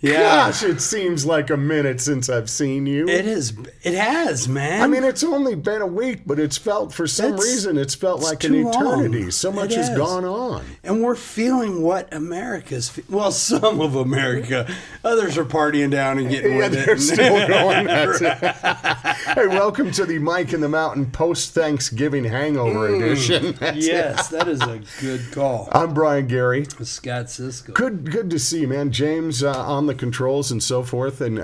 Yeah. Gosh, it seems like a minute since I've seen you. It has, man. I mean, it's only been a week, but it's felt, for some reason, it's felt like an eternity. Long. So much has gone on. And we're feeling what well, some of America. Others are partying down and getting with it. They're still going. That's it. Hey, welcome to the Mike in the Mountain post-Thanksgiving hangover edition. Yes, that is a good call. I'm Brian Gary. Scott Cisco. Good to see you, man. James on the controls and so forth. And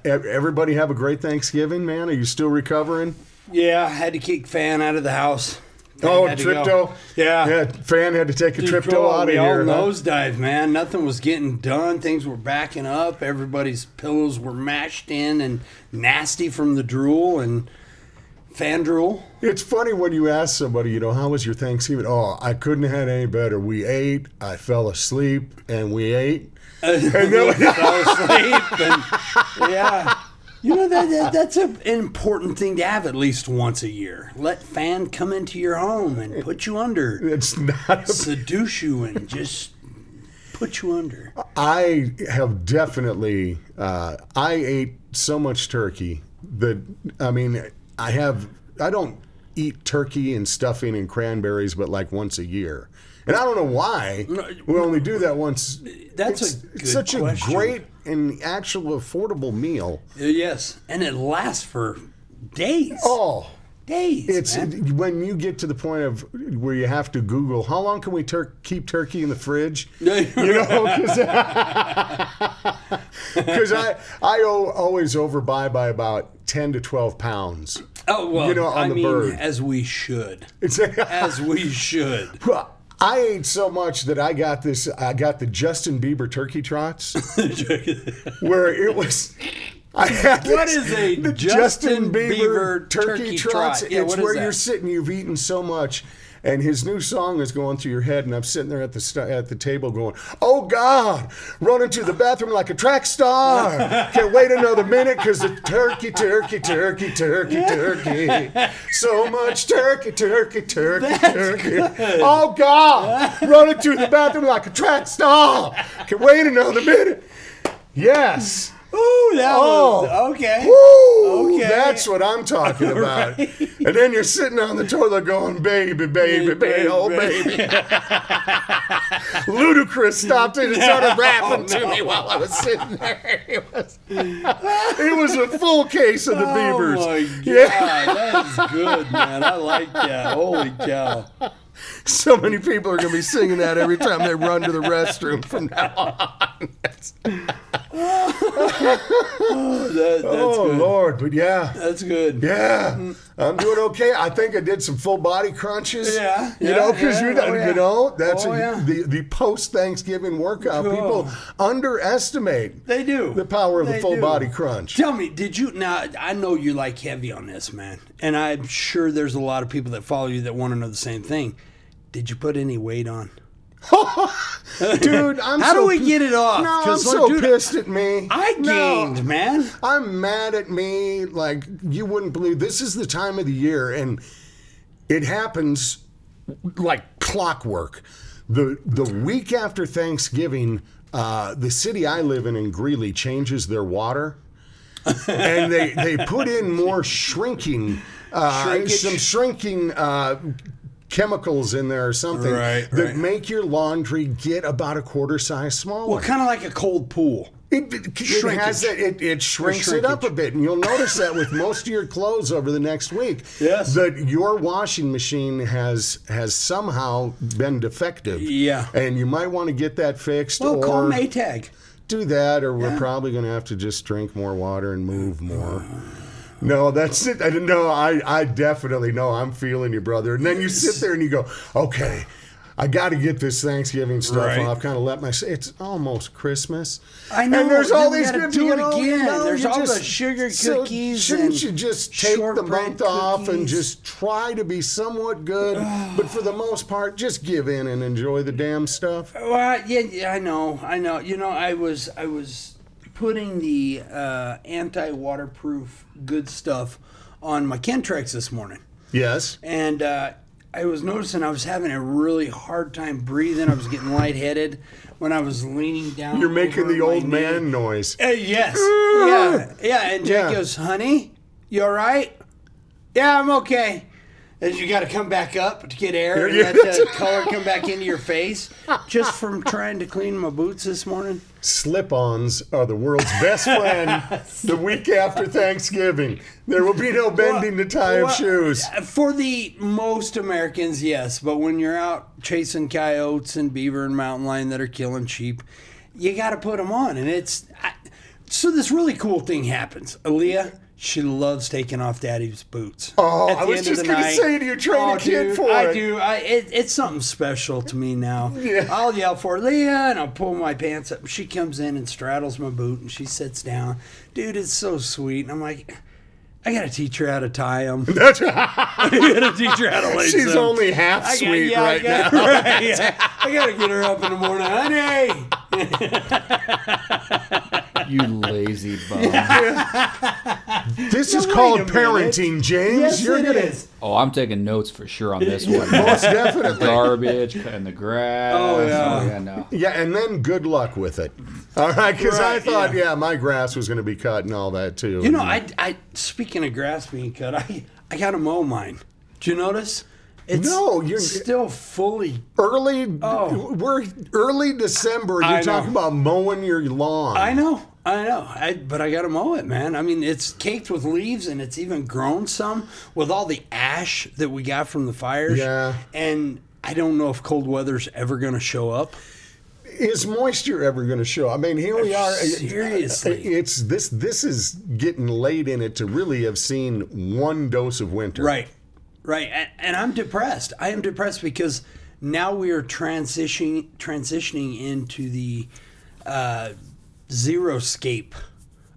everybody have a great Thanksgiving, man. Are you still recovering? Yeah, I had to kick Fan out of the house. Tripto? Yeah, Fan had to take a Tripto out of here. We all nosedive, man. Nothing was getting done. Things were backing up. Everybody's pillows were mashed in and nasty from the drool and Fan drool. It's funny when you ask somebody, how was your Thanksgiving? Oh, I couldn't have had any better. We ate, I fell asleep, and we ate. And then we fell asleep. And, yeah. That's an important thing to have at least once a year. Let Fan come into your home and put you under. It's not seduce you and just put you under. I have definitely, I ate so much turkey that, I don't eat turkey and stuffing and cranberries, but like once a year. And I don't know why we only do that once. It's such a great and actual affordable meal. Yes, and it lasts for days. Oh, days. Man. When you get to the point of where you have to Google how long can we keep turkey in the fridge? Because I always overbuy by about 10 to 12 pounds. Oh well, on the bird, as we should. As we should. I ate so much that I got the Justin Bieber turkey trots, where it was. What is the Justin Bieber turkey trots? Yeah, it's where you're sitting, you've eaten so much, and his new song is going through your head, and I'm sitting there at the table going, "Oh God, running to the bathroom like a track star. Can't wait another minute because the turkey. So much turkey. Oh God, running to the bathroom like a track star. Can't wait another minute." Yes. Ooh, that was okay. Woo, okay, that's what I'm talking about. Right. And then you're sitting on the toilet going, baby, oh baby. Ludacris stopped it and started rapping to me while I was sitting there. It was a full case of the Biebers. Oh my God, that is good, man. I like that. Holy cow. So many people are going to be singing that every time they run to the restroom from now on. That's good. Lord, but yeah. That's good. Yeah. I'm doing okay. I think I did some full body crunches. Yeah. Because that's the post-Thanksgiving workout. Cool. People underestimate the power of the full body crunch. Tell me, now I know you like heavy on this, man, and I'm sure there's a lot of people that follow you that want to know the same thing. Did you put any weight on? Dude, how do we get it off? No, I'm so pissed at me. I gained, man. I'm mad at me like you wouldn't believe. This is the time of the year, and it happens like clockwork. The week after Thanksgiving, the city I live in Greeley, changes their water. And they put in more shrinking chemicals in there or something that make your laundry get about a quarter size smaller. Well, kind of like a cold pool. It shrinks it up a bit, and you'll notice that with most of your clothes over the next week. Yes, that your washing machine has somehow been defective. Yeah, and you might want to get that fixed. Well, or call Maytag. Do that, or we're probably going to have to just drink more water and move more. No, that's it. I definitely know. I'm feeling you, brother. And then you sit there and you go, okay, I got to get this Thanksgiving stuff off. Kind of let it's almost Christmas. I know. And there's all these good do it again. There's all the sugar cookies. Shouldn't you just take the month off and just try to be somewhat good? But for the most part, just give in and enjoy the damn stuff. Well, yeah, I know. I was putting the anti-waterproof good stuff on my Kentrex this morning. Yes. And I was noticing I was having a really hard time breathing. I was getting lightheaded when I was leaning down. You're making the old knee. man noise. Yes. Yeah. And Jake goes, honey, you all right? Yeah, I'm okay. And you got to come back up to get air and let the color come back into your face just from trying to clean my boots this morning. Slip-ons are the world's best friend the week after Thanksgiving. There will be no bending the tie of shoes. For the most Americans, yes. But when you're out chasing coyotes and beaver and mountain lion that are killing sheep, you got to put them on. And so this really cool thing happens. Aaliyah, she loves taking off Daddy's boots. Oh, I was just going to say, do you train a kid for it? I do. It's something special to me now. Yeah. I'll yell for Leah, and I'll pull my pants up. She comes in and straddles my boot, and she sits down. Dude, it's so sweet. And I'm like, I got to teach her how to tie them. I got to teach her how to lace them. She's only half sweet right now. Right, yeah. I got to get her up in the morning. Honey! You lazy bum. This is called parenting, James. Yes, You're it gonna. is. Oh, I'm taking notes for sure on this one. Most definitely. Garbage and the grass. Oh, yeah. No. Yeah, and then good luck with it. All right, because I Right, thought, yeah. my grass was going to be cut and all that too. You know, I speaking of grass being cut, I got to mow mine. Did you notice? It's you're still fully. early. We're early December. I You're know. talking about mowing your lawn. I know. But I got to mow it, man. I mean, it's caked with leaves, and it's even grown some with all the ash that we got from the fires. Yeah. And I don't know if cold weather's ever going to show up. Is moisture ever going to show? I mean, here we are. Seriously. It's this is getting late in it to really have seen one dose of winter. Right. And I'm depressed. I am depressed because now we are transitioning into the zero-scape.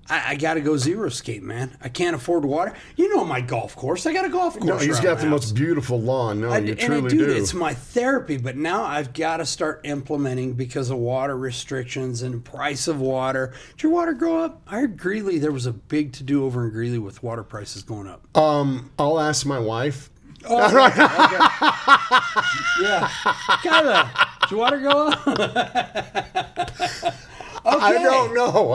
I got to go zero-scape, man. I can't afford water. You know my golf course. I got a golf course. No, he's around got the house. most beautiful lawn. No, you truly dude, do. It's my therapy, but now I've got to start implementing because of water restrictions and price of water. Did your water go up? I heard Greeley, there was a big to-do over in Greeley with water prices going up. I'll ask my wife. Oh, okay. Yeah. Kyla, did your water go up? I don't know.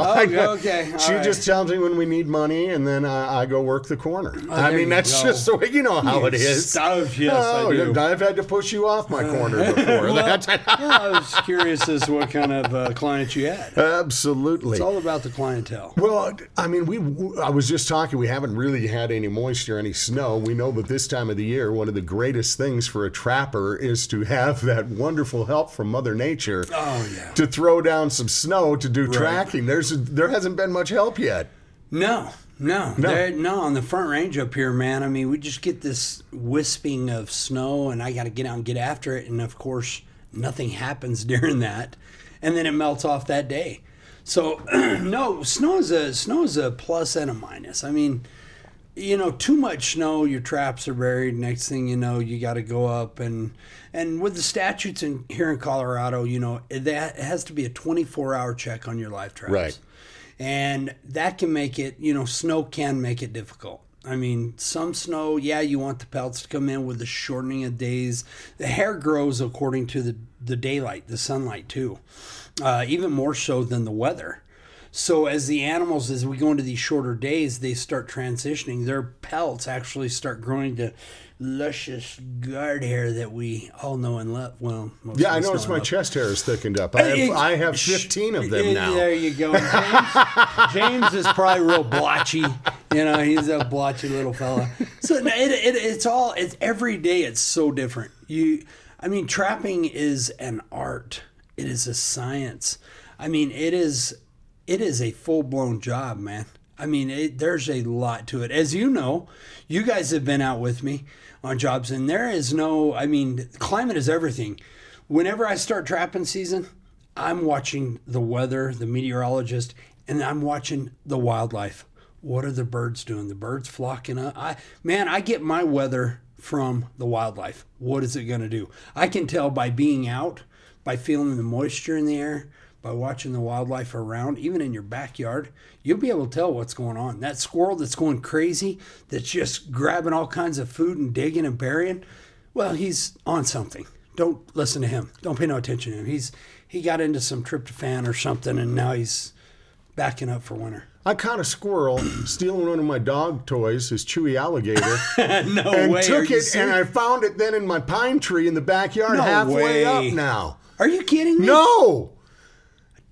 Okay. All She right. just tells me when we need money, and then I go work the corner. I there mean, you that's go. just the way, you know how it is. Stuff, yes, Oh, I do. I've had to push you off my corner before. Well, I was curious as to what kind of client you had. Absolutely. It's all about the clientele. Well, I mean, I was just talking, we haven't really had any moisture, any snow. We know that this time of the year, one of the greatest things for a trapper is to have that wonderful help from Mother Nature to throw down some snow to do tracking. There hasn't been much help yet. No. On the Front Range up here, man, I mean, we just get this wisping of snow, and I got to get out and get after it. And, of course, nothing happens during that. And then it melts off that day. So, no, snow is a plus and a minus. I mean, you know, too much snow, your traps are buried. Next thing you know, you got to go up. And with the statutes here in Colorado, you know, it has to be a 24-hour check on your live traps. Right. And that can make it, you know, snow can make it difficult. I mean, some snow, you want the pelts to come in with the shortening of days. The hair grows according to the daylight, the sunlight too, even more so than the weather. So as the animals, as we go into these shorter days, they start transitioning. Their pelts actually start growing to luscious guard hair that we all know and love. Well, most Yeah, of I us noticed know my and love. chest hair is thickened up. I have 15 of them now. There you go. James is probably real blotchy. You know, he's a blotchy little fella. So it's every day. It's so different. I mean, trapping is an art. It is a science. I mean, it is a full-blown job, man. I mean, there's a lot to it. As you know, you guys have been out with me on jobs, and there is climate is everything. Whenever I start trapping season, I'm watching the weather, the meteorologist, and I'm watching the wildlife. What are the birds doing? The birds flocking up. I get my weather from the wildlife. What is it going to do? I can tell by being out, by feeling the moisture in the air, by watching the wildlife around, even in your backyard, you'll be able to tell what's going on. That squirrel that's going crazy, that's just grabbing all kinds of food and digging and burying, Well, he's on something. Don't listen to him. Don't pay no attention to him. He got into some tryptophan or something, and now he's backing up for winter. I caught a squirrel stealing one of my dog toys, his chewy alligator. No and way. took it, and I found it then in my pine tree in the backyard, No halfway way. up now. Are you kidding me? No!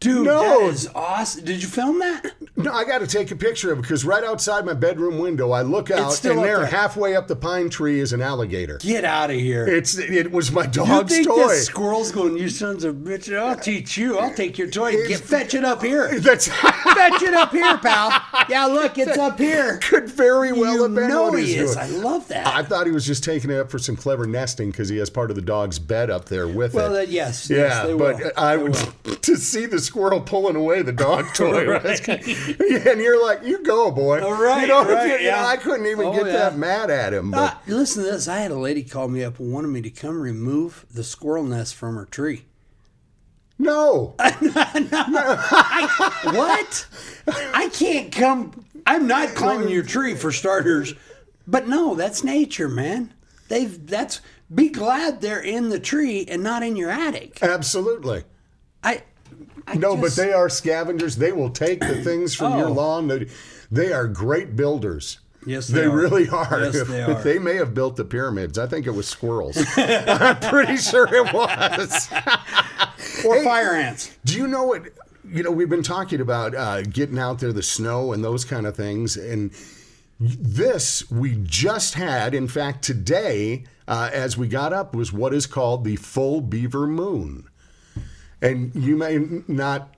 Dude, No. that is awesome. Did you film that? No, I got to take a picture of it because right outside my bedroom window, I look out, still and up there, there. halfway up the pine tree, is an alligator. Get out of here. It was my You dog's think toy. this squirrel's going, you sons of bitches, I'll teach you. I'll take your toy. Fetch it up here. That's Fetch it up here, pal. Yeah, look, it's up here. could very well You have been know what he he's is. doing. I love that. I thought he was just taking it up for some clever nesting because he has part of the dog's bed up there with well, it. that, yes. Yeah, yes, they but will. I They would will. to see the squirrel pulling away the dog toy, Right. and you're like, "You go, boy!" Right, you know, right, yeah. I couldn't even Oh, get yeah. that mad at him. But Listen to this. I had a lady call me up and wanted me to come remove the squirrel nest from her tree. no, What? I can't come. I'm not climbing your tree for starters. But no, that's nature, man. Be glad they're in the tree and not in your attic. absolutely. No, But they are scavengers. They will take the things from your Oh. lawn. They are great builders. Yes, they they are. really are. Yes, they are. They may have built the pyramids. I think it was squirrels. I'm pretty sure it was. or fire ants. Do you know what? You know, we've been talking about getting out there, the snow and those kind of things. And this we just had, in fact, today, as we got up, was what is called the full Beaver Moon. And you may not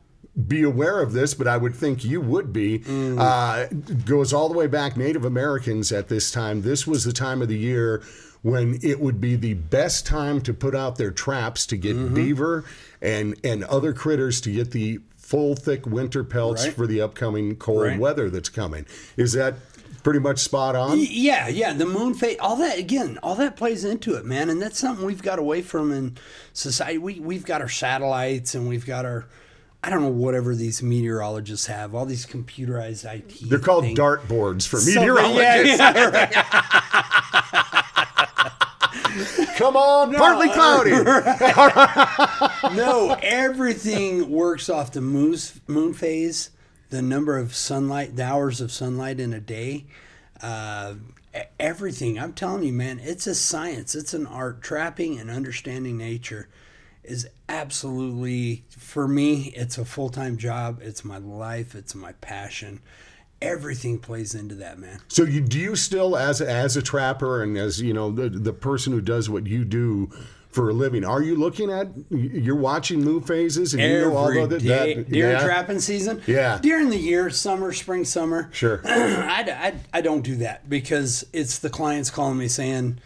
be aware of this, but I would think you would be. Goes all the way back, Native Americans at this time. This was the time of the year when it would be the best time to put out their traps to get beaver and other critters to get the full, thick winter pelts Right. for the upcoming cold Right. weather that's coming. Is that pretty much spot on? Yeah. The moon phase, all that plays into it, man. And that's something we've got away from in society. We've got our satellites and we've got our, I don't know, whatever these meteorologists have, all these computerized IT. They're called things. dartboards for Something- meteorologists. Yeah, right. Come on, partly cloudy. No, everything works off the moon phase, the number of sunlight, the hours of sunlight in a day. Everything. I'm telling you, man, it's a science. It's an art. Trapping and understanding nature is absolutely, for me, it's a full-time job. It's my life. It's my passion. Everything plays into that, man. So do you still, as a trapper and as, you know, the person who does what you do for a living, are you looking at, you're watching moon phases and you know all Every of day, that? during Yeah? trapping season, Yeah. during the year, summer, spring, summer. Sure. I don't do that because it's the clients calling me saying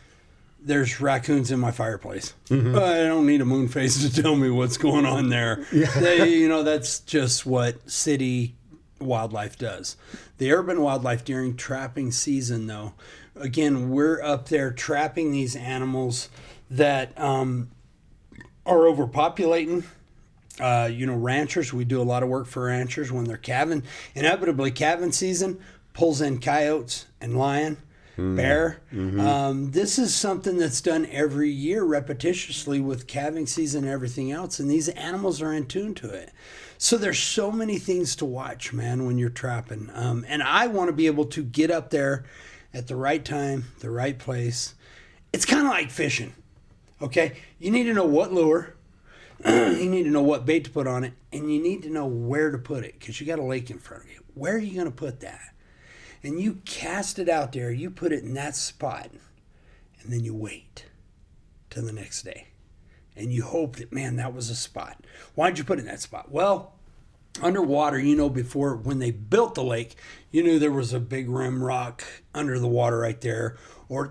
there's raccoons in my fireplace. Mm-hmm. I don't need a moon phase to tell me what's going on there. That's just what city wildlife does. The urban wildlife during trapping season, though, again, we're up there trapping these animals that are overpopulating. Ranchers, we do a lot of work for ranchers when they're calving. Inevitably, calving season pulls in coyotes and lion, bear. This is something that's done every year repetitiously with calving season and everything else, and these animals are in tune to it. So there's so many things to watch, man, when you're trapping. And I want to be able to get up there at the right time, the right place. It's kind of like fishing, okay? You need to know what lure. You need to know what bait to put on it, and you need to know where to put it because you got a lake in front of you. Where are you going to put that? And you cast it out there, you put it in that spot, and then you wait till the next day. And you hope that, man, that was a spot. Why'd you put it in that spot? Well, underwater, before when they built the lake, you knew there was a big rim rock under the water right there,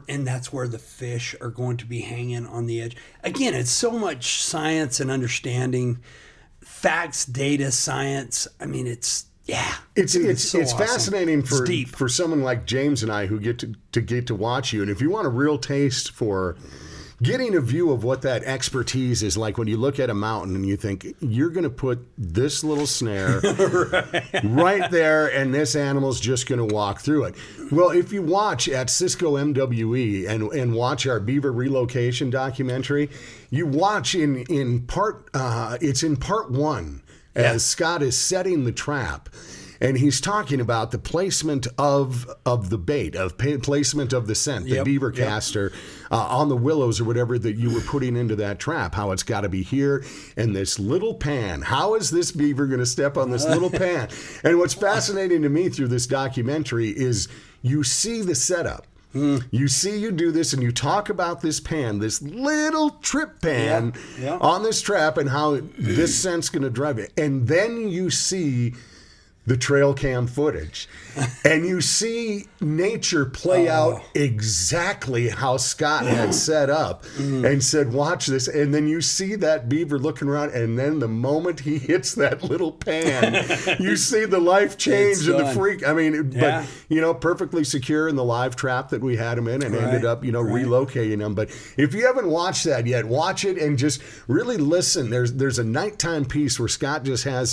and that's where the fish are going to be hanging on the edge. Again, it's so much science and understanding, facts, data, science. I mean, it's so awesome. fascinating It's deep. for someone like James and I who get to watch you. And if you want a real taste for getting a view of what that expertise is like when you look at a mountain and you think you're going to put this little snare right there and this animal's just going to walk through it. Well, if you watch at Cisco MWE and watch our Beaver Relocation documentary, you watch in part, it's in part 1 as Scott is setting the trap. And he's talking about the placement of the bait, placement of the scent, the beaver caster on the willows or whatever that you were putting into that trap, how it's got to be here in this little pan. How is this beaver going to step on this little pan? And what's fascinating to me through this documentary is you see the setup. You see you do this and you talk about this pan, this little trip pan on this trap and how this scent's going to drive it. And then you see the trail cam footage and you see nature play out exactly how Scott had set up and said, watch this. And then you see that beaver looking around, and then the moment he hits that little pan, you see the life change and the freak. I mean, but perfectly secure in the live trap that we had him in and ended up, relocating him. But if you haven't watched that yet, watch it and just really listen. There's a nighttime piece where Scott just has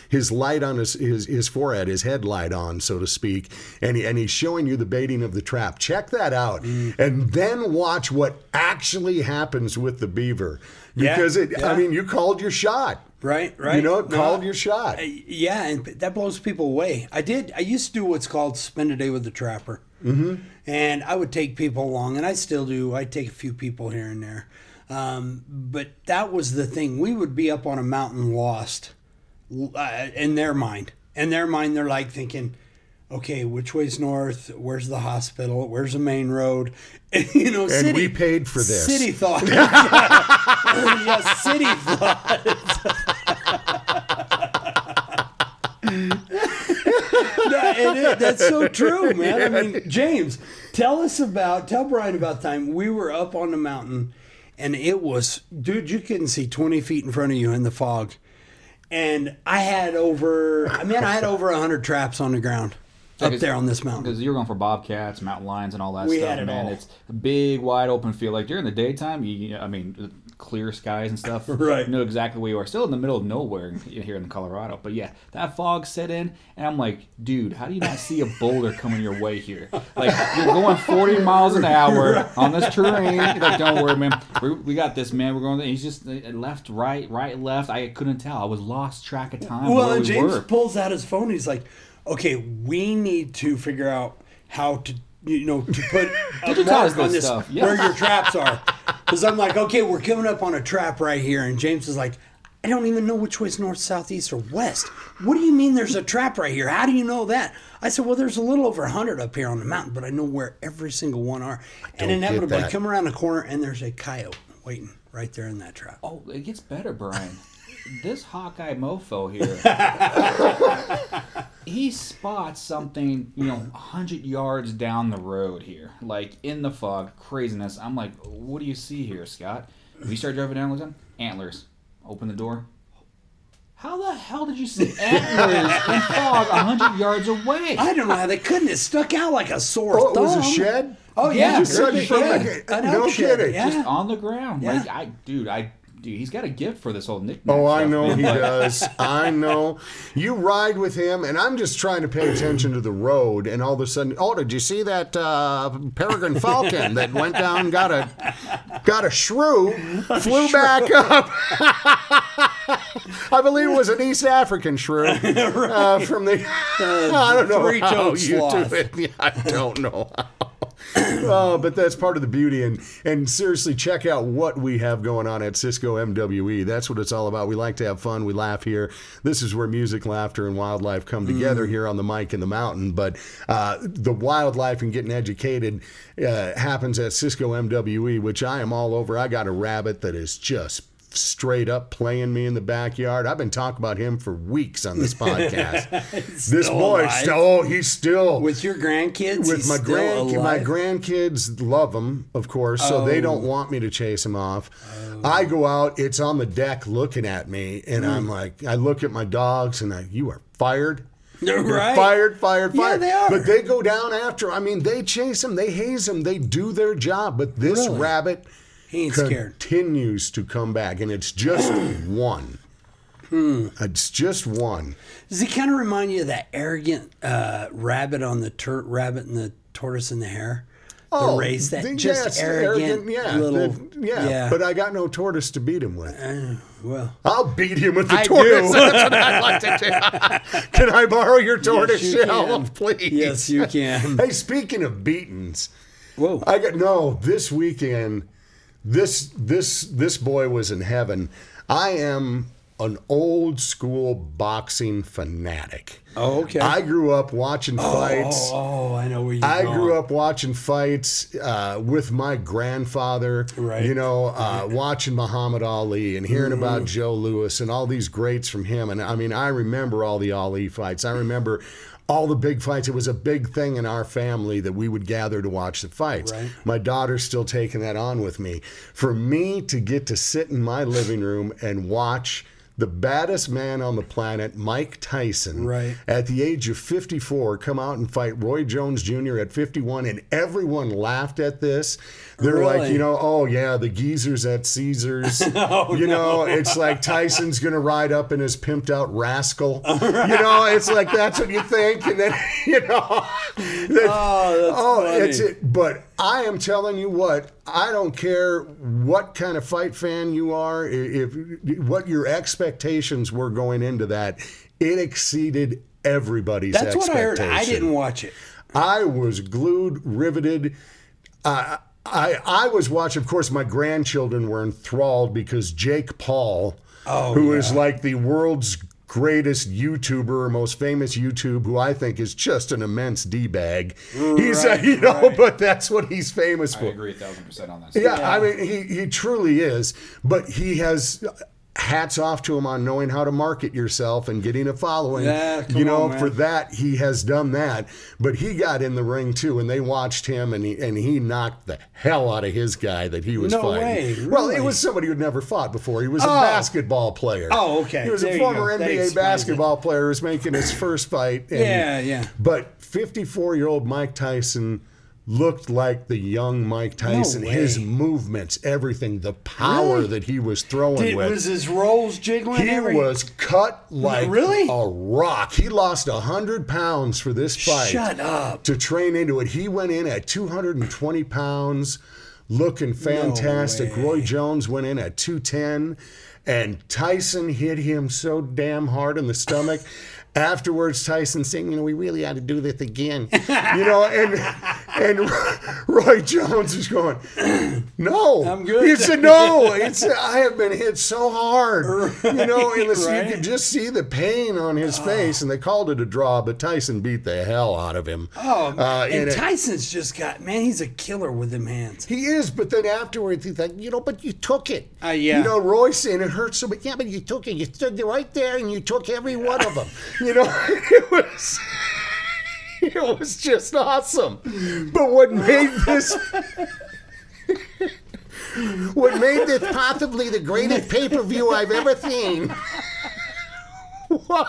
his light on his forehead, his headlight on, so to speak, and he's showing you the baiting of the trap. Check that out, and then watch what actually happens with the beaver, because I mean, you called your shot. Right. Called your shot. And that blows people away. I used to do what's called spend a day with the trapper. And I would take people along, and I still do. I take a few people here and there. But that was the thing. We would be up on a mountain lost in their mind. In their mind, they're like thinking, okay, which way's north? Where's the hospital? Where's the main road? And we paid for this. City thought. City thought. That's so true, man. I mean, James, tell Brian about the time we were up on the mountain, and it was, dude, you couldn't see 20 feet in front of you in the fog. And I had over 100 traps on the ground up there on this mountain. Because you're going for bobcats, mountain lions, and all that stuff, had it man. all. It's a big, wide open field. Like during the daytime, clear skies and stuff. Right. You know exactly where you are. Still in the middle of nowhere here in Colorado. But yeah, that fog set in, and I'm like, dude, how do you not see a boulder coming your way here? Like, you're going 40 miles an hour on this terrain. Like, don't worry, man. We got this, man. We're going. He's just left, right, left. I couldn't tell. I was lost track of time. Well, and James pulls out his phone. He's like, okay, we need to figure out how to put a mark on this where your traps are. Because I'm like, okay, we're coming up on a trap right here. And James is like, I don't even know which way's north, south, east, or west. What do you mean there's a trap right here? How do you know that? I said, well, there's a little over 100 up here on the mountain, but I know where every single one are. And inevitably, come around the corner, and there's a coyote waiting right there in that trap. Oh, it gets better, Brian. This Hawkeye mofo here, he spots something, 100 yards down the road here, like in the fog, craziness. I'm like, what do you see here, Scott? We start driving down, looking, antlers. Open the door. How the hell did you see antlers in fog 100 yards away? I don't know how they couldn't. It stuck out like a sore thumb. It was a shed? Oh, yeah. No kidding. Just on the ground. Yeah. Like, Dude, he's got a gift for this whole nickname. Oh, I know he does. I know. You ride with him, and I'm just trying to pay attention to the road, and all of a sudden, did you see that peregrine falcon that went down and got a shrew, flew back up? I believe it was an East African shrew from the. I don't know how you do it. Yeah, I don't know how. But that's part of the beauty, and seriously, check out what we have going on at Cisco MWE. That's what it's all about. We like to have fun. We laugh here. This is where music, laughter, and wildlife come together here on the mic in the mountain. But the wildlife and getting educated happens at Cisco MWE, which I am all over. I got a rabbit that is just straight up playing me in the backyard. I've been talking about him for weeks on this podcast. This boy, he's still with your grandkids. With my grandkids love him, of course, so they don't want me to chase him off. I go out, it's on the deck looking at me, and I'm like, I look at my dogs, and you are fired. Right. Fired. Yeah, they are. But they go down after. I mean, they chase him, they haze him, they do their job. But this rabbit. He ain't scared. Continues to come back, and it's just one. It's just one. Does he kind of remind you of that arrogant rabbit on the rabbit and the tortoise and the hare? The race that just arrogant little. Yeah, but I got no tortoise to beat him with. Well, I'll beat him with the tortoise. That's what I'd like to do. Can I borrow your tortoise shell, please? Yes, you can. Hey, speaking of beatings, whoa! This weekend. This boy was in heaven. I am an old school boxing fanatic. Oh, okay. I grew up watching fights. Oh, I know where you're I going. grew up watching fights with my grandfather, right. Watching Muhammad Ali and hearing about Joe Louis and all these greats from him. And I mean, I remember all the Ali fights. I remember all the big fights. It was a big thing in our family that we would gather to watch the fights. Right. My daughter's still taking that on with me. For me to get to sit in my living room and watch the baddest man on the planet, Mike Tyson, right. at the age of 54, come out and fight Roy Jones Jr. at 51, and everyone laughed at this. They're really? like, oh yeah, the geezers at Caesars. It's like Tyson's going to ride up in his pimped out rascal. It's like, that's what you think. And then, that's funny. But I am telling you what, I don't care what kind of fight fan you are, what your expectations were going into that, it exceeded everybody's expectations. That's what I heard. I didn't watch it. I was glued, riveted. I was watching, of course, my grandchildren were enthralled because Jake Paul, who is like the world's greatest YouTuber, or most famous YouTube, who I think is just an immense D-bag. He's, but that's what he's famous for. I agree 1,000% on that. Yeah, I mean, he truly is. But he has hats off to him on knowing how to market yourself and getting a following. Yeah, for that, he has done that. But he got in the ring too, and they watched him, and he knocked the hell out of his guy that he was fighting. Way, really? Well, it was somebody who'd never fought before. He was a basketball player. Oh, okay. He was a former NBA basketball player who was making his first fight. And, But 54-year-old Mike Tyson looked like the young Mike Tyson. No way. His movements, everything, the power that he was throwing with. Was his rolls jiggling? He was cut like really? a rock. He lost 100 pounds for this fight. Shut up. To train into it. He went in at 220 pounds, looking fantastic. No way. Roy Jones went in at 210, and Tyson hit him so damn hard in the stomach. Afterwards, Tyson saying, we really ought to do this again. And Roy Jones is going, no. I'm good. He said, no. I have been hit so hard. Right. You could just see the pain on his face, and they called it a draw, but Tyson beat the hell out of him. And Tyson's just he's a killer with them hands. He is, but then afterwards, he's like, but you took it. Yeah. Roy's saying it hurts so much. Yeah, but you took it. You stood right there, and you took every one of them. It was just awesome. But what made this possibly the greatest pay-per-view I've ever seen was,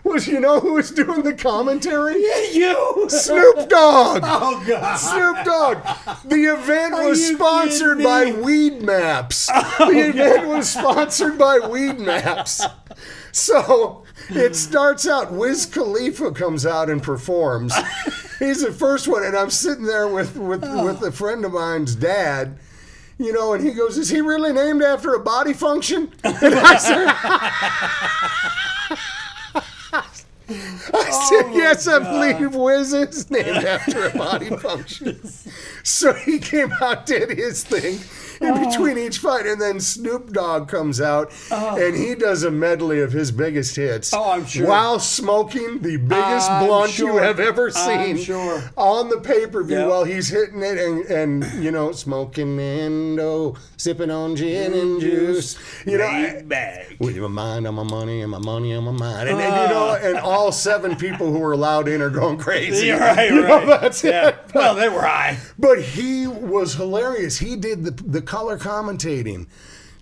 who was doing the commentary? You! Snoop Dogg! Oh, God. Snoop Dogg! The event was sponsored by Weed Maps. The event was sponsored by Weed Maps. So it starts out, Wiz Khalifa comes out and performs. He's the first one, and I'm sitting there with a friend of mine's dad, and he goes, is he really named after a body function? And I said, yes, I believe Wiz is named after a body function. So he came out, did his thing in between each fight, and then Snoop Dogg comes out, and he does a medley of his biggest hits. Oh, I'm sure. While smoking the biggest blunt you have ever seen on the pay-per-view while he's hitting it and smoking Endo, sipping on gin and juice. With my mind on my money and my money on my mind. And and all 7 people who were allowed in are going crazy. Right. That's it. Well, they were high. But he was hilarious. He did the color commentating.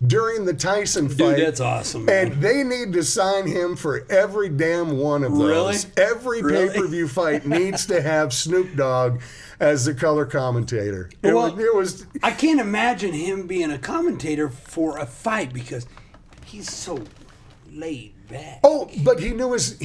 during the Tyson fight. Dude, that's awesome, man. And they need to sign him for every damn one of those. Really? Every pay-per-view fight needs to have Snoop Dogg as the color commentator. It was. I can't imagine him being a commentator for a fight because he's so laid back. Oh, but he knew his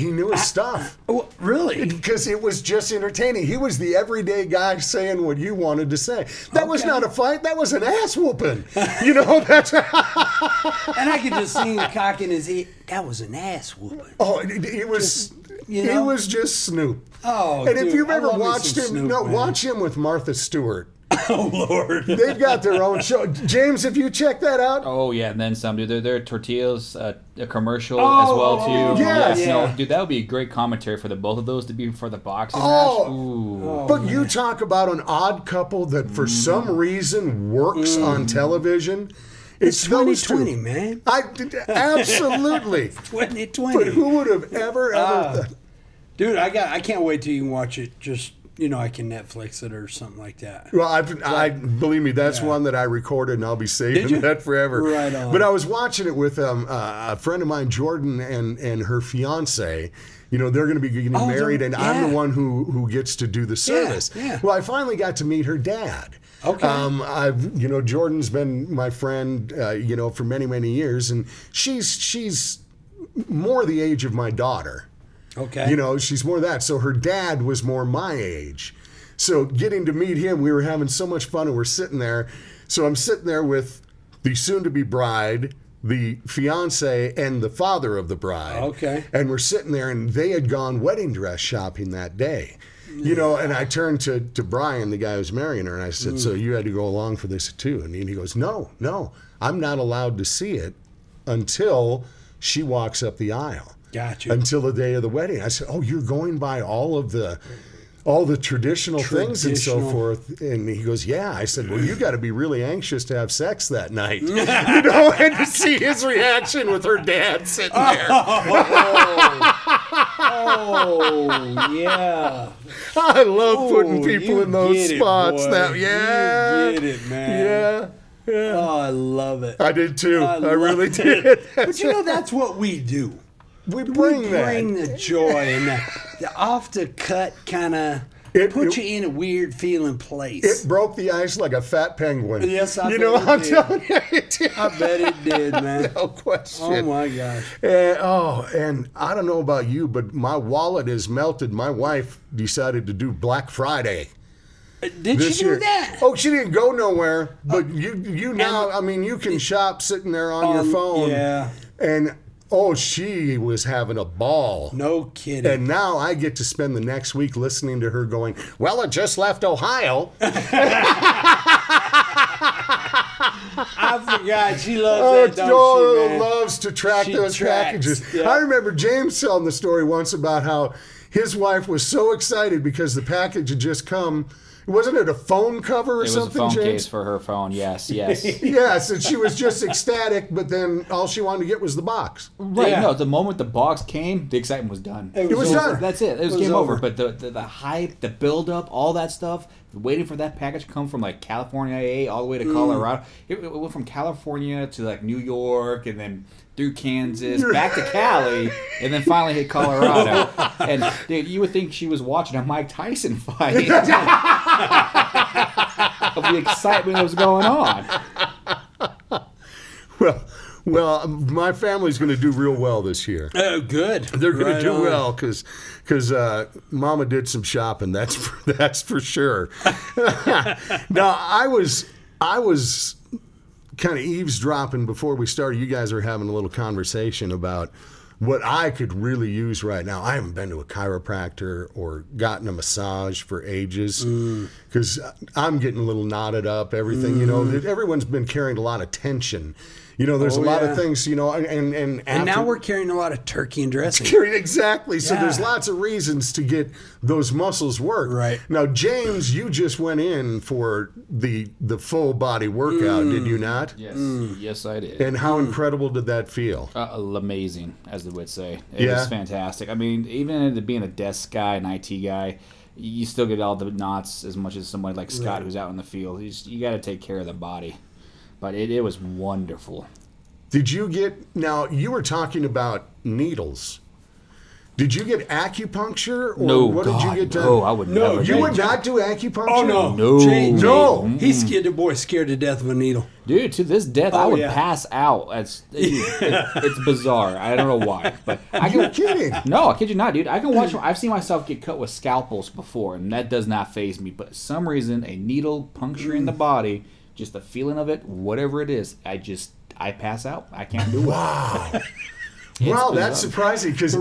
stuff. Oh, really? Because it was just entertaining. He was the everyday guy saying what you wanted to say. That was not a fight. That was an ass whooping. You know, that's. And I could just see him cocking his head. That was an ass whooping. Oh, it was. You know? It was just Snoop. Oh, and dude, if you've I ever love me watched some him, Snoop, man. watch him with Martha Stewart. Oh, Lord. They've got their own show. James, have you checked that out? Oh yeah, and then some, dude. They're tortillas, a commercial as well too. yes. No, dude, that would be a great commentary for the both of those to be for the boxing match. Ooh. But you talk about an odd couple that for some reason works on television. It's those two. 2020, man. Absolutely. 2020. But who would have ever Dude, I can't wait till you can watch it. Just, I can Netflix it or something like that. Well, I believe me, that's one that I recorded, and I'll be saving that forever. Right on. But I was watching it with a friend of mine, Jordan, and her fiance. They're going to be getting married, and I'm the one who gets to do the service. Yeah. Well, I finally got to meet her dad. Okay. Jordan's been my friend, for many, many years, and she's more the age of my daughter. Okay. She's more that. So her dad was more my age. So getting to meet him, we were having so much fun, and we're sitting there. So I'm sitting there with the soon-to-be bride, the fiance, and the father of the bride. Okay. And we're sitting there, and they had gone wedding dress shopping that day. And I turned to Brian, the guy who's marrying her, and I said, so you had to go along for this too? And he goes, no, I'm not allowed to see it until she walks up the aisle. Gotcha. Until the day of the wedding. I said, oh, you're going by all the traditional things and so forth. And he goes, yeah. I said, well, you got to be really anxious to have sex that night. And to see his reaction with her dad sitting there. Oh, yeah. I love putting people in those spots. You get it, man. Yeah. Oh, I love it. I did too. I really did. But that's what we do. We bring the joy and the off the cut kind of put you in a weird feeling place. It broke the ice like a fat penguin. Yes, I bet I'm telling you, it did. I bet it did, man. No question. Oh my gosh. And I don't know about you, but my wallet is melted. My wife decided to do Black Friday. Did she do that? Oh, she didn't go nowhere. But you now, I mean, you can shop sitting there on your phone. Yeah. And she was having a ball. No kidding. And now I get to spend the next week listening to her going, well, it just left Ohio. I forgot. She loves that, don't she, man? Loves to track those packages. Yep. I remember James telling the story once about how his wife was so excited because the package had just come. Wasn't it a phone cover or something, James? It was a phone James? case for her phone, yes. Yes, and she was just ecstatic, but then all she wanted to get was the box. Right, no, the moment the box came, the excitement was done. It was done. That's it. It was game over. But the hype, the build-up, all that stuff, waiting for that package to come from like California AA all the way to Colorado. It went from California to like New York and then through Kansas, back to Cali, and then finally hit Colorado. And dude, you would think she was watching a Mike Tyson fight of the excitement that was going on. Well, my family's going to do real well this year. Oh, good. They're going to do well because Mama did some shopping. That's for sure. Now, I was kind of eavesdropping before we started. You guys are having a little conversation about what I could really use right now. I haven't been to a chiropractor or gotten a massage for ages because I'm getting a little knotted up. Everything, everyone's been carrying a lot of tension. There's a lot of things, and now we're carrying a lot of turkey and dressing. Exactly. So there's lots of reasons to get those muscles work. Right. Now, James, you just went in for the full body workout, did you not? Yes. Yes, I did. And how incredible did that feel? Amazing, as they would say. It was fantastic. I mean, even being a desk guy, an IT guy, you still get all the knots as much as somebody like Scott who's out in the field. You got to take care of the body. But it was wonderful. Did you get, now you were talking about needles. Did you get acupuncture? Or No, what God, did you get done? no, I would never. You do would that. not do acupuncture? Oh no, No. No. He's scared. The boy's scared to death of a needle. Dude, to this death, I would yeah. pass out. It's bizarre. I don't know why, but I You're can. kidding. No, I kid you not, dude. I can watch. I've seen myself get cut with scalpels before, and that does not faze me. But for some reason, a needle puncturing the body, just the feeling of it, whatever it is, I pass out. I can't do it. Wow. It's Wow, that's bizarre. surprising because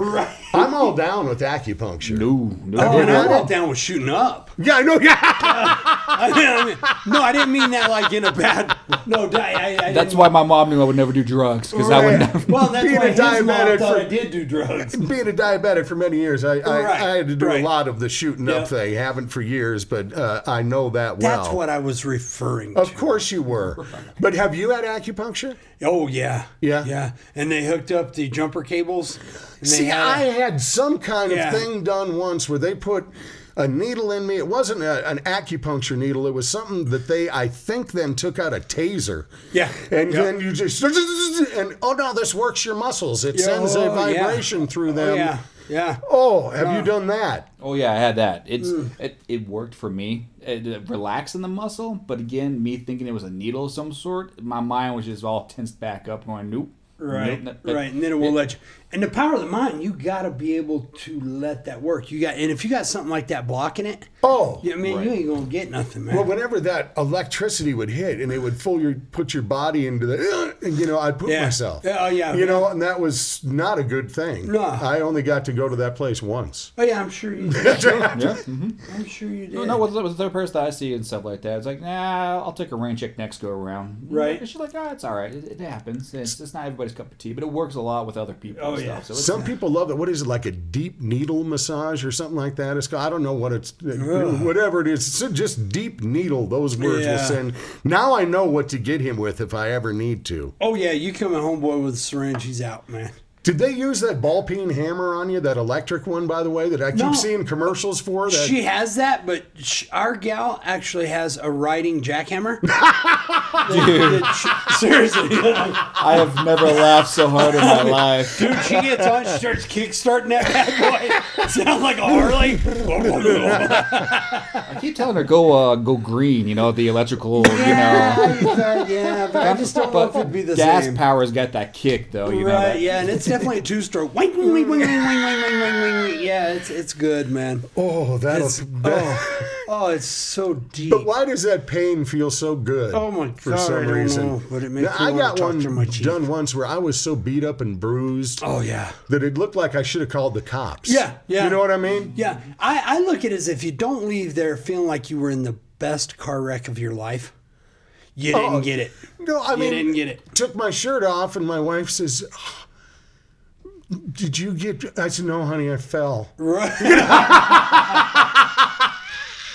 I'm all down with acupuncture. No. Oh, and I'm it. all down with shooting up. Yeah, I know. Yeah. No, I didn't mean that like in a bad. No, I That's why my mom knew I would never do drugs because I would Right. never. Well, that's Being why a his mom diabetic thought for- I did do drugs. Being a diabetic for many years, I had to do a right. lot of the shooting up Yeah. thing. Haven't for years, but I know that well. That's what I was referring to. Of course you were. But have you had acupuncture? Oh yeah. Yeah? Yeah. And they hooked up the jumper cables. And they See, had I had some kind of Yeah. thing done once where they put a needle in me. It wasn't an acupuncture needle. It was something that I think, then took out a taser. Yeah. And Yep. then you just, and oh no, this works your muscles. It sends a Oh, yeah. vibration through them. Oh, yeah. Yeah. Oh, have you done that? Oh yeah, I had that. It worked for me. It relaxing the muscle, but again, me thinking it was a needle of some sort, my mind was just all tensed back up, going nope. Right, Nope, but right, and then it will let you. And the power of the mind, you got to be able to let that work. And if you got something like that blocking it, Oh. I mean, Right. you ain't gonna get nothing, man. Well, whenever that electricity would hit and it would put your body into the, and, I'd poop Yeah. myself. Yeah, oh, yeah. And that was not a good thing. No. I only got to go to that place once. Oh yeah, I'm sure you did. Yeah. Mm-hmm. I'm sure you did. No, with the third person that I see and stuff like that, it's like, nah, I'll take a rain check next go around. Right. And she's like, oh, it's all right. It happens. It's not everybody's cup of tea, but it works a lot with other people Oh, and yeah. stuff. So it's Some people love it. What is it, like a deep needle massage or something like that? I don't know what it's, whatever it is. It's just deep needle. Those words will Yeah. send. Now I know what to get him with if I ever need to. Oh yeah, you come at homeboy with a syringe, he's out, man. Did they use that ball peen hammer on you, that electric one, by the way, that I keep No. seeing commercials for? That She has that, but our gal actually has a riding jackhammer. Seriously, I have never laughed so hard in my life. dude, she gets on, she starts kickstarting that bad boy. Sounds like a Harley. I keep telling her go green, the electrical, Yeah, but I just don't know if it'd be the gas same. power's got that kick though, you know Right, that. yeah, and it's definitely a two-stroke. Wing, wing, wing, wing, wing, wing, wing, wing, wing, wing. Yeah, it's good, man. Oh, It's, it's so deep. But why does that pain feel so good? Oh my God, For some I don't reason, know, but it makes Now, me I wanna got talk one through my teeth. done once where I was so beat up and bruised Oh yeah. that it looked like I should have called the cops. Yeah, yeah. You know what I mean? Yeah, I look at it as if you don't leave there feeling like you were in the best car wreck of your life, you didn't get it. No, I You mean, didn't get it. Took my shirt off, and my wife says, "Did you get?" I said, "No, honey, I fell." Right.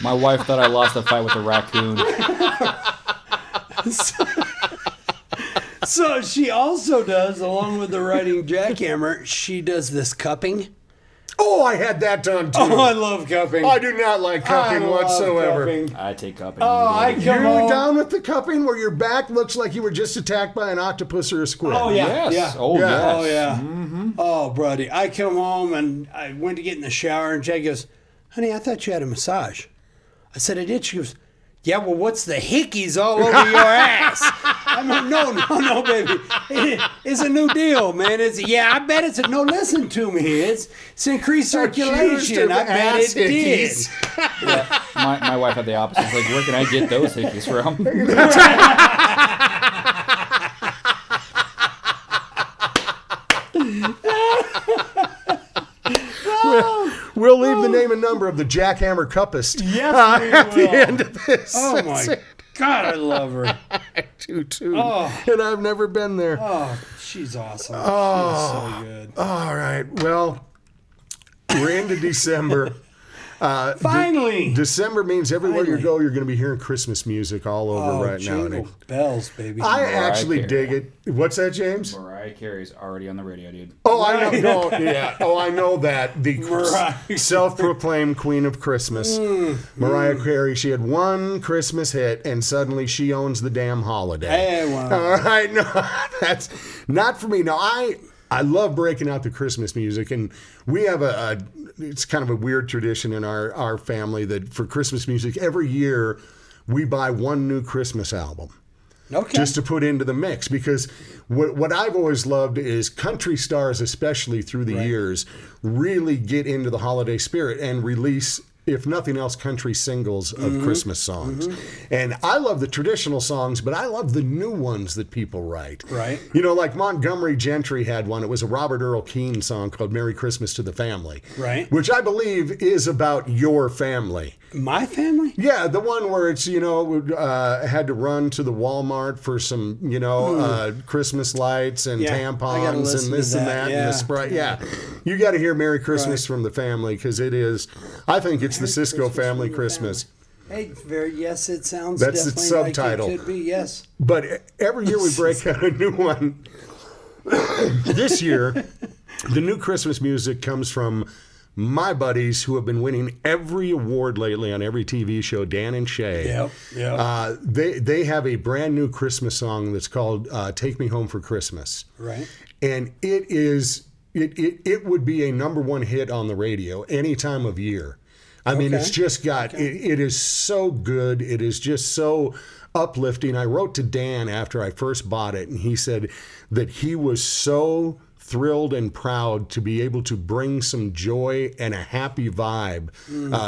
My wife thought I lost a fight with a raccoon. So she also does, along with the riding jackhammer, she does this cupping. Oh, I had that done too. Oh, I love cupping. I do not like cupping I love whatsoever. cupping. I take cupping. Oh, I immediately. come You're home. down with the cupping where your back looks like you were just attacked by an octopus or a squid. Oh yeah, Yes. yeah. Oh, Yeah. yes. Oh yeah. Oh, buddy, I come home and I went to get in the shower, and Jay goes, "Honey, I thought you had a massage." I said, "I did." She goes, "Yeah, well, what's the hickeys all over your ass?" I'm like, no, baby. It's a new deal, man. I bet it's no, listen to me. It's increased circulation. I bet ass it hickeys. did. Yeah. My wife had the opposite. It's like, where can I get those hickeys from? We'll leave the name and number of the jackhammer cuppist Yes, we at the will. end of this. Oh my God, I love her. Too. Oh. And I've never been there. Oh, she's awesome. She's so good. All right. Well, we're into December. Finally! December means everywhere you Finally. go, you're going to be hearing Christmas music all over right now. Jingle bells, baby. I Mariah actually Carey. dig it. What's that, James? Mariah Carey's already on the radio, dude. Oh, I know. No, yeah. Oh, I know that. The Mariah. self-proclaimed queen of Christmas, Mariah Carey. She had one Christmas hit, and suddenly she owns the damn holiday. Hey, wow. All right, no, that's not for me. Now, I love breaking out the Christmas music, and we have it's kind of a weird tradition in our family that for Christmas music, every year we buy one new Christmas album. Okay. Just to put into the mix, because what I've always loved is country stars, especially through the years, really get into the holiday spirit and release, if nothing else, country singles of Christmas songs. And I love the traditional songs, but I love the new ones that people write. Right. You know, like Montgomery Gentry had one. It was a Robert Earl Keen song called Merry Christmas to the Family. Right. Which I believe is about your family. My family? Yeah, the one where it's, had to run to the Walmart for some, Christmas lights and Yeah, I gotta tampons listen and this to and that, that and yeah. the Sprite. Yeah. You got to hear Merry Christmas from the family, because it is, I think it's the Cisco Christmas family from the Christmas. Hey, yes, it sounds That's definitely its subtitle. like it could be, yes. But every year we break out a new one. This year, the new Christmas music comes from my buddies who have been winning every award lately on every TV show, Dan and Shay. Yep. They have a brand new Christmas song that's called "Take Me Home for Christmas," Right. and it would be a number one hit on the radio any time of year. I mean, it's just got it is so good. It is just so uplifting. I wrote to Dan after I first bought it, and he said that he was so thrilled and proud to be able to bring some joy and a happy vibe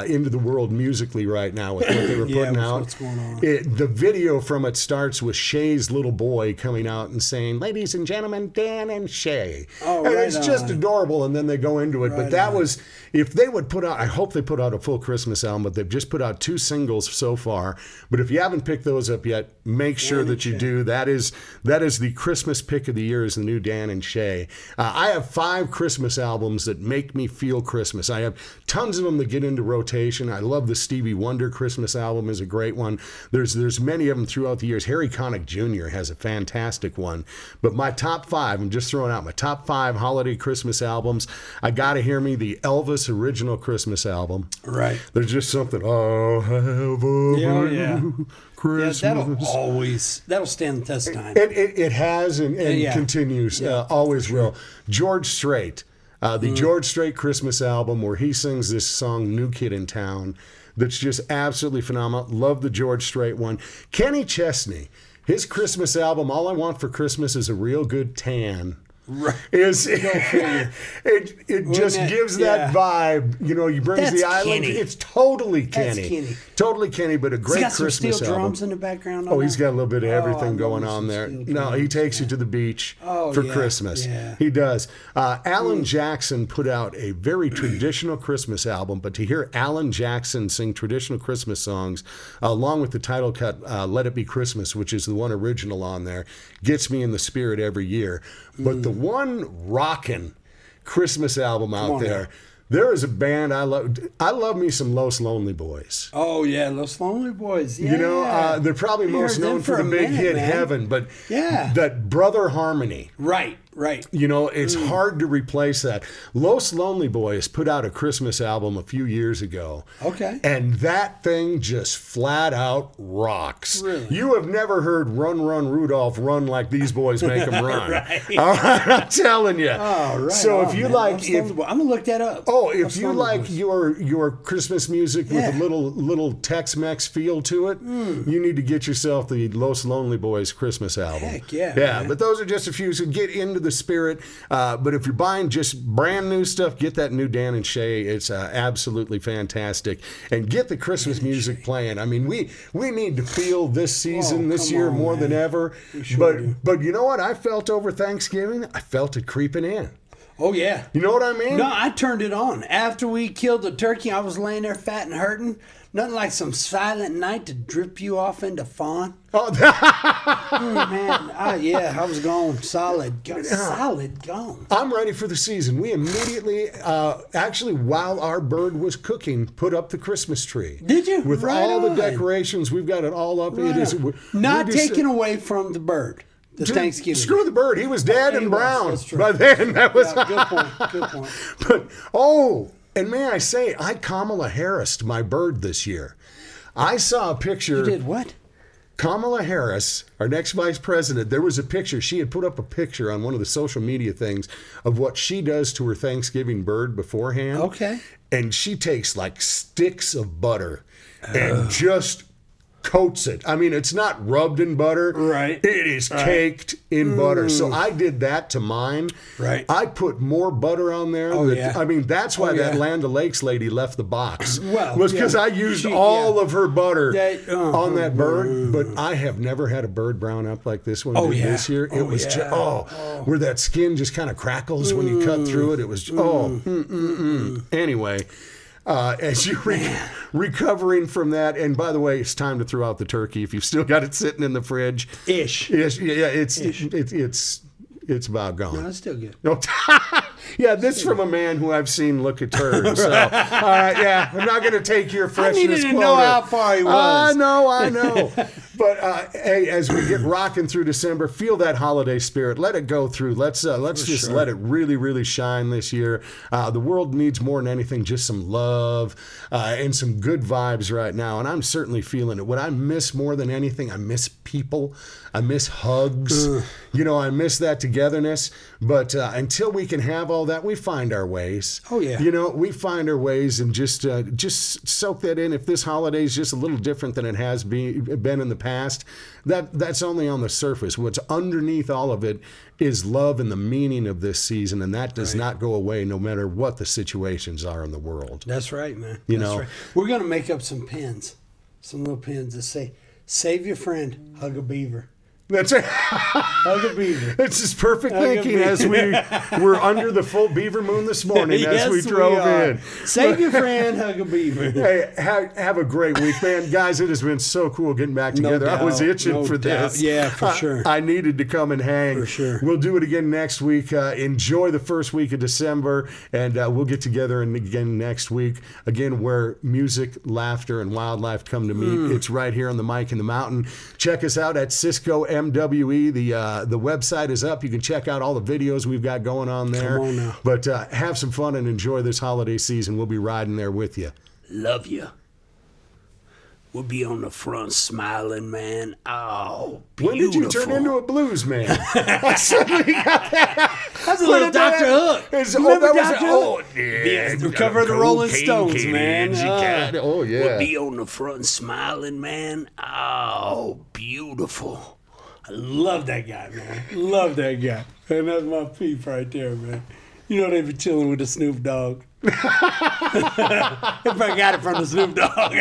into the world musically right now with what they were putting out. What's going on? The video from it starts with Shay's little boy coming out and saying, "Ladies and gentlemen, Dan and Shay." Oh, and right it's just on. adorable, and then they go into it. Right But that on. was, if they would put out, I hope they put out a full Christmas album, but they've just put out 2 singles so far. But if you haven't picked those up yet, make sure that you do. That is the Christmas pick of the year, is the new Dan and Shay. I have 5 Christmas albums that make me feel Christmas. I have tons of them that get into rotation. I love the Stevie Wonder Christmas album, is a great one. There's many of them throughout the years. Harry Connick Jr. has a fantastic one. But my top 5, I'm just throwing out my top 5 holiday Christmas albums. I Gotta Hear Me, the Elvis original Christmas album. Right. There's just something, I'll have a blue Christmas. Yeah, that'll stand the test of time. It has and Yeah. continues, always will. George Strait, the George Strait Christmas album, where he sings this song, New Kid in Town, that's just absolutely phenomenal. Love the George Strait one. Kenny Chesney, his Christmas album, All I Want for Christmas is a Real Good Tan. Right. It just it? gives that vibe. He brings That's the island. Kenny. It's totally That's Kenny. Kenny. Totally Kenny, but a He's great got some Christmas steel album. drums in the background. Oh, he's got a little bit of I everything love going some on there. steel No, he drums, takes you to the beach for yeah, Christmas. yeah. He does. Alan Jackson put out a very traditional Christmas album, but to hear Alan Jackson sing traditional Christmas songs, along with the title cut, Let It Be Christmas, which is the one original on there, gets me in the spirit every year. But the one rockin' Christmas album out there, there is a band I love. I love me some Los Lonely Boys. Oh yeah, Los Lonely Boys. Yeah. They're probably most heard them known for the a big minute, hit man. Heaven, but Yeah. that Brother Harmony. Right. It's hard to replace that. Los Lonely Boys put out a Christmas album a few years ago. Okay. And that thing just flat out rocks. Really? You have never heard Run, Run, Rudolph, run like these boys make them run. Right. All right, I'm telling you. Oh, right. So if you like... Los Lonely Boys. I'm going to look that up. Oh, if Los you Lonely like Boys. your Christmas music with a little Tex-Mex feel to it, you need to get yourself the Los Lonely Boys Christmas album. Heck yeah, Yeah, man. but those are just a few, so get into the spirit. But if you're buying just brand new stuff, get that new Dan and Shay. It's absolutely fantastic. And get the Christmas music playing. I mean, we need to feel this season, this come year on, more man. than ever. We sure do. But you know what I felt over Thanksgiving? I felt it creeping in. Oh, yeah. You know what I mean? No, I turned it on. After we killed the turkey, I was laying there fat and hurting. Nothing like some silent night to drip you off into fawn. Oh, Man. Yeah, I was gone. Solid gone. I'm ready for the season. We immediately, actually, while our bird was cooking, put up the Christmas tree. Did you? With Right all the on. decorations, we've got it all up. Right It is on. Not taken away from the bird. The Thanksgiving. Screw the bird. He was dead and brown. That's true. By then, that was. Yeah, good point. Good point. But, and may I say, I Kamala Harris'd my bird this year. I saw a picture. You did what? Kamala Harris, our next vice president, there was a picture. She had put up a picture on one of the social media things of what she does to her Thanksgiving bird beforehand. Okay. And she takes like sticks of butter and just coats it. I mean, it's not rubbed in butter. Right. It is caked in butter. So I did that to mine. Right. I put more butter on there. I mean, that's why that Land O'Lakes lady left the box. Well, was because I used all of her butter on that bird. Mm. But I have never had a bird brown up like this one did this year. It was just, where that skin just kind of crackles when you cut through it. It was, Anyway. As you're recovering from that, and by the way, it's time to throw out the turkey if you've still got it sitting in the fridge. It's about gone. No, that's still good. Yeah, this from a man who I've seen look at turds. So, I'm not going to take your freshness I needed to quota. know how far he was. I know. But hey, as we get rocking through December, feel that holiday spirit. Let it go through. Let's just let it really, really shine this year. The world needs more than anything just some love and some good vibes right now. And I'm certainly feeling it. What I miss more than anything, I miss people. I miss hugs. I miss that togetherness. But until we can have all that, we find our ways. Oh, yeah. We find our ways and just soak that in. If this holiday is just a little different than it has been in the past, that's only on the surface. What's underneath all of it is love and the meaning of this season, and that does not go away no matter what the situations are in the world. That's right, man. That's right. We're going to make up some pins, some little pins that say, save your friend, hug a beaver. That's it. Hug a beaver. It's just perfect thinking as we were under the full Beaver Moon this morning as we drove in. Save your friend, hug a beaver. Hey, have a great week, man. Guys, it has been so cool getting back together. I was itching for this. Yeah, for sure. I needed to come and hang. For sure. We'll do it again next week. Enjoy the first week of December, and we'll get together again next week. Again, where music, laughter, and wildlife come to meet. It's right here on the Mike in the Mountain. Check us out at Cisco MWE. The website is up. You can check out all the videos we've got going on there. Come on now. But have some fun and enjoy this holiday season. We'll be riding there with you. Love you. We'll be on the front smiling, man. Oh, beautiful. When did you turn into a blues man? I suddenly got that. That's a little Dr. Hook. Remember Dr. Hook? Yeah, the cover of the Rolling Stones, man. Oh, yeah. We'll be on the front smiling, man. Oh, beautiful. I love that guy, man. Love that guy. And that's my peep right there, man. You know they be chilling with the Snoop Dogg. If I got it from the Snoop Dogg.